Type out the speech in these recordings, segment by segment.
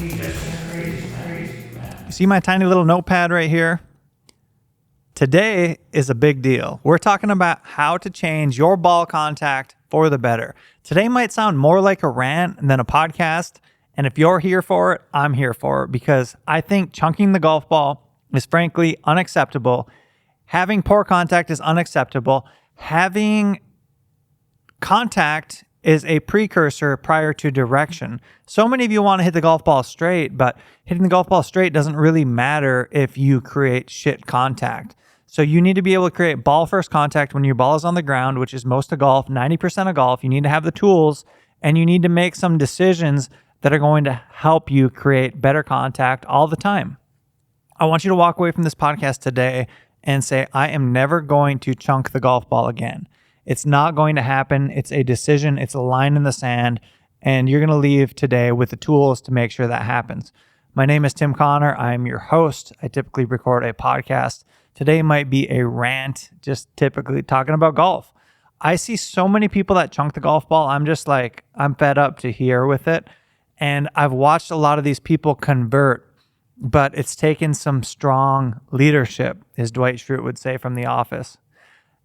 You see my tiny little notepad right here? Today is a big deal. We're talking about how to change your ball contact for the better. Today might sound more like a rant than a podcast. And if you're here for it, I'm here for it, because I think chunking the golf ball is frankly unacceptable. Having poor contact is unacceptable. Having contact is a precursor prior to direction. So many of you want to hit the golf ball straight, but hitting the golf ball straight doesn't really matter if you create shit contact. So you need to be able to create ball first contact when your ball is on the ground, which is most of golf, 90% of golf. You need to have the tools, and you need to make some decisions that are going to help you create better contact all the time. I want you to walk away from this podcast today and say, I am never going to chunk the golf ball again. It's not going to happen. It's a decision. It's a line in the sand, and you're going to leave today with the tools to make sure that happens. My name is Tim Connor. I'm your host. I typically record a podcast. Today might be a rant, just typically talking about golf. I see so many people that chunk the golf ball. I'm just like, I'm fed up to here with it. And I've watched a lot of these people convert, but it's taken some strong leadership, as Dwight Schrute would say from The Office.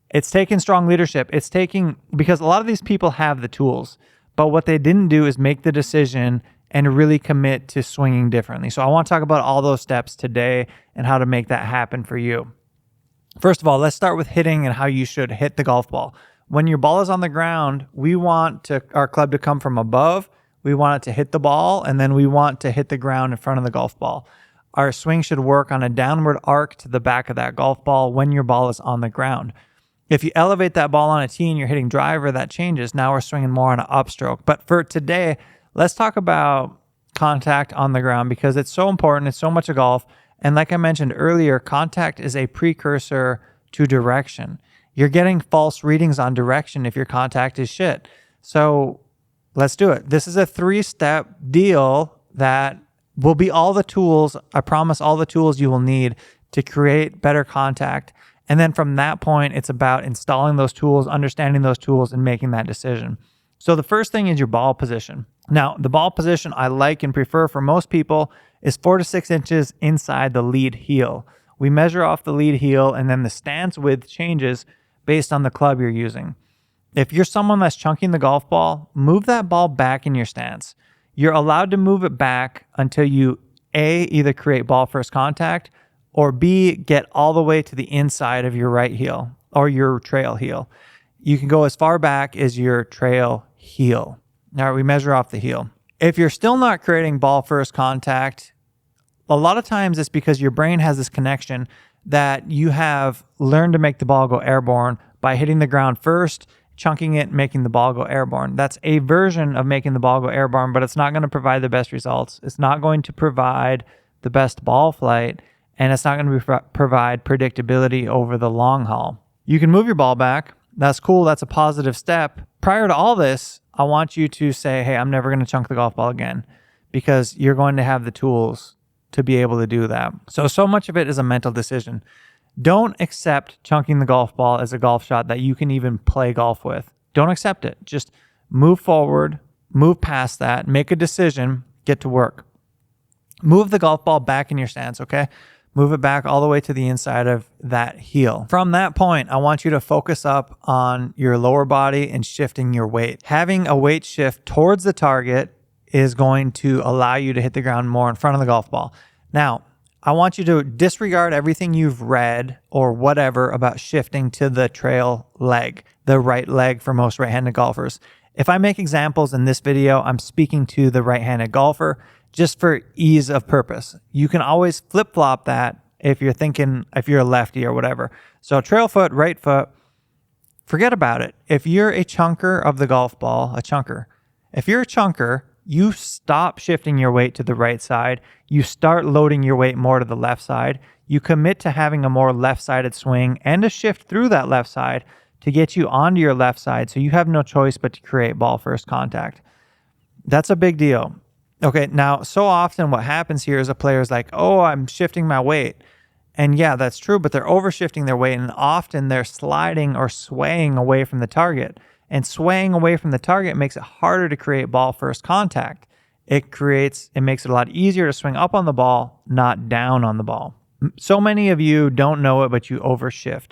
It's taken strong leadership. Because a lot of these people have the tools, but what they didn't do is make the decision and really commit to swinging differently. So I want to talk about all those steps today and how to make that happen for you. First of all, let's start with hitting and how you should hit the golf ball. When your ball is on the ground, we want our club to come from above. We want it to hit the ball, and then we want to hit the ground in front of the golf ball. Our swing should work on a downward arc to the back of that golf ball when your ball is on the ground. If you elevate that ball on a tee and you're hitting driver, that changes. Now we're swinging more on an upstroke. But for today, let's talk about contact on the ground, because it's so important. It's so much of golf. And like I mentioned earlier, contact is a precursor to direction. You're getting false readings on direction if your contact is shit. So let's do it. This is a 3-step deal that will be all the tools. I promise all the tools you will need to create better contact. And then from that point, it's about installing those tools, understanding those tools, and making that decision. So the first thing is your ball position. Now, the ball position I like and prefer for most people is 4 to 6 inches inside the lead heel. We measure off the lead heel, and then the stance width changes based on the club you're using. If you're someone that's chunking the golf ball, move that ball back in your stance. You're allowed to move it back until you A, either create ball first contact, or B, get all the way to the inside of your right heel or your trail heel. You can go as far back as your trail heel. Now we measure off the heel. If you're still not creating ball first contact, a lot of times it's because your brain has this connection that you have learned to make the ball go airborne by hitting the ground first, chunking it, making the ball go airborne. That's a version of making the ball go airborne, but it's not going to provide the best results. It's not going to provide the best ball flight, and it's not going to provide predictability over the long haul. You can move your ball back. That's cool. That's a positive step. Prior to all this, I want you to say, hey, I'm never going to chunk the golf ball again, because you're going to have the tools to be able to do that. So much of it is a mental decision. Don't accept chunking the golf ball as a golf shot that you can even play golf with. Don't accept it. Just move forward, move past that, make a decision, get to work. Move the golf ball back in your stance, okay? Move it back all the way to the inside of that heel. From that point, I want you to focus up on your lower body and shifting your weight. Having a weight shift towards the target is going to allow you to hit the ground more in front of the golf ball. Now, I want you to disregard everything you've read or whatever about shifting to the trail leg, the right leg for most right-handed golfers. If I make examples in this video, I'm speaking to the right-handed golfer just for ease of purpose. You can always flip-flop that if you're a lefty or whatever. So trail foot, right foot, forget about it. If you're a chunker of the golf ball, if you're a chunker, you stop shifting your weight to the right side. You start loading your weight more to the left side. You commit to having a more left-sided swing and a shift through that left side to get you onto your left side, so you have no choice but to create ball first contact. That's a big deal. Okay, now so often what happens here is a player's like, oh, I'm shifting my weight. And yeah, that's true, but they're overshifting their weight, and often they're sliding or swaying away from the target. And swaying away from the target makes it harder to create ball first contact. it makes it a lot easier to swing up on the ball, not down on the ball. So many of you don't know it, but you overshift.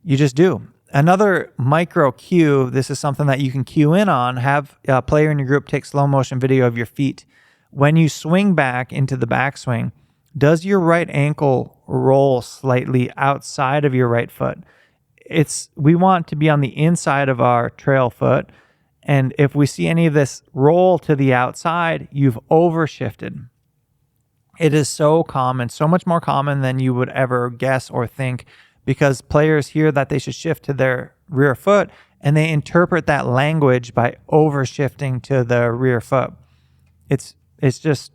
You just do. Another micro cue, this is something that you can cue in on, have a player in your group take slow motion video of your feet. When you swing back into the backswing, does your right ankle roll slightly outside of your right foot? We want to be on the inside of our trail foot. And if we see any of this roll to the outside, you've overshifted. It is so common, so much more common than you would ever guess or think, because players hear that they should shift to their rear foot and they interpret that language by overshifting to the rear foot. It's just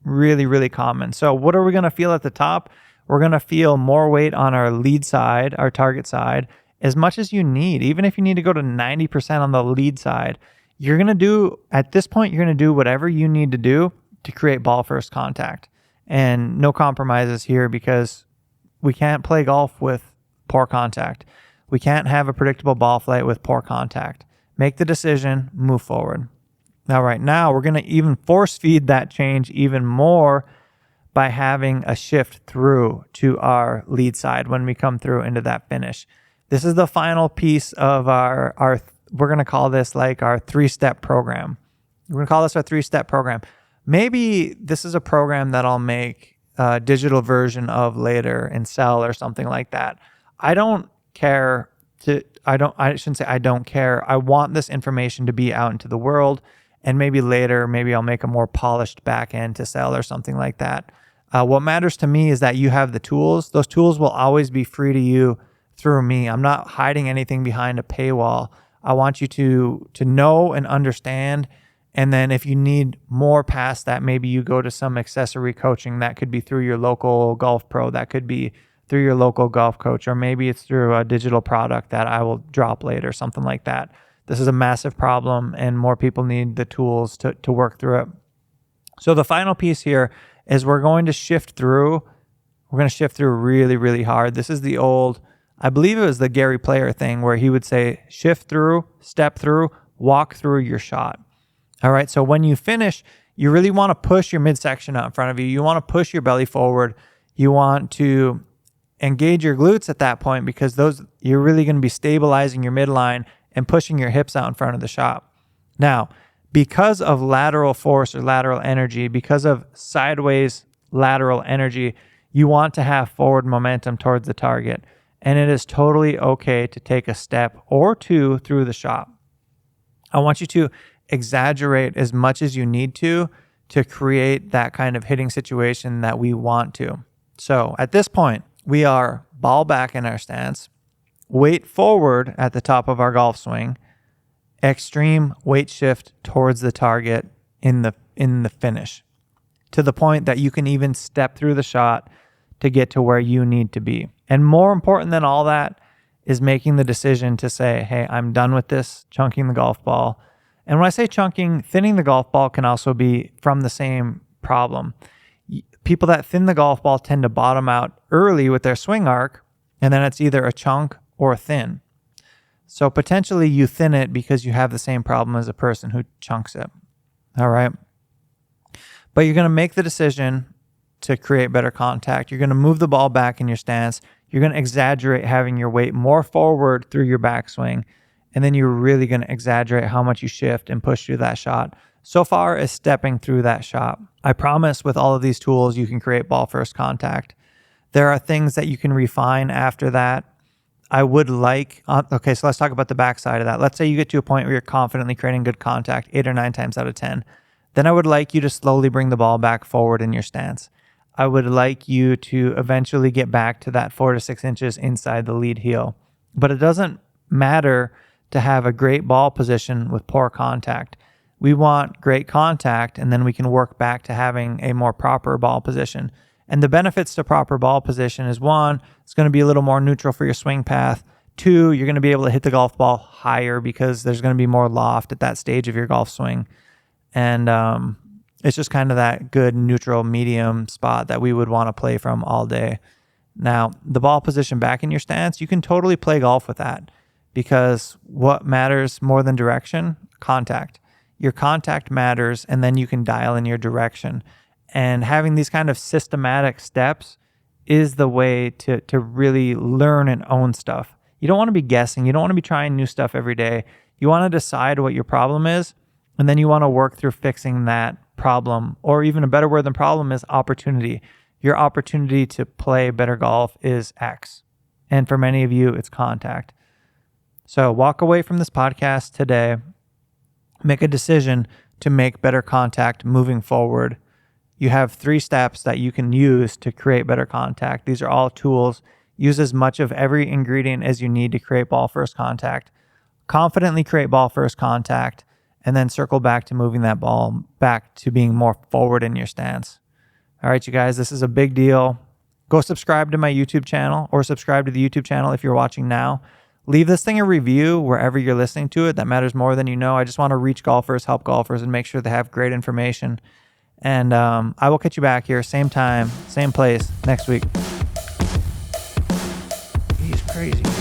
really, really common. So what are we going to feel at the top? We're going to feel more weight on our lead side, our target side, as much as you need. Even if you need to go to 90% on the lead side, at this point, you're going to do whatever you need to do to create ball first contact. And no compromises here, because we can't play golf with poor contact. We can't have a predictable ball flight with poor contact. Make the decision, move forward. Now, right now, we're going to even force feed that change even more by having a shift through to our lead side when we come through into that finish. This is the final piece of our we're going to call this like our 3-step program. We're going to call this our 3-step program. Maybe this is a program that I'll make a digital version of later and sell or something like that. I shouldn't say I don't care. I want this information to be out into the world, and maybe later, maybe I'll make a more polished back end to sell or something like that. What matters to me is that you have the tools. Those tools will always be free to you through me. I'm not hiding anything behind a paywall. I want you to know and understand. And then if you need more past that, maybe you go to some accessory coaching. That could be through your local golf pro. That could be through your local golf coach, or maybe it's through a digital product that I will drop later, something like that. This is a massive problem, and more people need the tools to work through it. So the final piece here is we're going to shift through. We're going to shift through really, really hard. This is the old, I believe it was the Gary Player thing, where he would say, shift through, step through, walk through your shot. All right, so when you finish, you really want to push your midsection out in front of you. You want to push your belly forward. You want to engage your glutes at that point, because you're really going to be stabilizing your midline and pushing your hips out in front of the shot. Now, because of lateral force or lateral energy, because of sideways lateral energy, you want to have forward momentum towards the target. And it is totally okay to take a step or two through the shot. I want you to exaggerate as much as you need to create that kind of hitting situation that we want to. So at this point, we are ball back in our stance, weight forward at the top of our golf swing, extreme weight shift towards the target in the finish, to the point that you can even step through the shot to get to where you need to be. And more important than all that is making the decision to say, hey, I'm done with this chunking the golf ball. And when I say chunking, thinning the golf ball can also be from the same problem. People that thin the golf ball tend to bottom out early with their swing arc, and then it's either a chunk or a thin. So potentially you thin it because you have the same problem as a person who chunks it. All right. But you're going to make the decision to create better contact. You're going to move the ball back in your stance. You're going to exaggerate having your weight more forward through your backswing. And then you're really going to exaggerate how much you shift and push through that shot, so far as stepping through that shot. I promise with all of these tools, you can create ball first contact. There are things that you can refine after that. So let's talk about the backside of that. Let's say you get to a point where you're confidently creating good contact 8 or 9 times out of 10. Then I would like you to slowly bring the ball back forward in your stance. I would like you to eventually get back to that 4 to 6 inches inside the lead heel. But it doesn't matter to have a great ball position with poor contact. We want great contact, and then we can work back to having a more proper ball position. And the benefits to proper ball position is, 1, it's going to be a little more neutral for your swing path. 2, you're going to be able to hit the golf ball higher because there's going to be more loft at that stage of your golf swing. And it's just kind of that good neutral medium spot that we would want to play from all day. Now, the ball position back in your stance, you can totally play golf with that, because what matters more than direction? Contact. your contact matters, and then you can dial in your direction. And having these kind of systematic steps is the way to really learn and own stuff. You don't want to be guessing. You don't want to be trying new stuff every day. You want to decide what your problem is, and then you want to work through fixing that problem, or even a better word than problem is opportunity. Your opportunity to play better golf is X. And for many of you, it's contact. So walk away from this podcast today, make a decision to make better contact moving forward. You have 3 steps that you can use to create better contact. These are all tools. Use as much of every ingredient as you need to create ball first contact. Confidently create ball first contact, and then circle back to moving that ball back to being more forward in your stance. All right, you guys, this is a big deal. Go subscribe to my YouTube channel, or subscribe to the YouTube channel if you're watching now. Leave this thing a review wherever you're listening to it. That matters more than you know. I just want to reach golfers, help golfers, and make sure they have great information. And I will catch you back here, same time, same place, next week. He's crazy.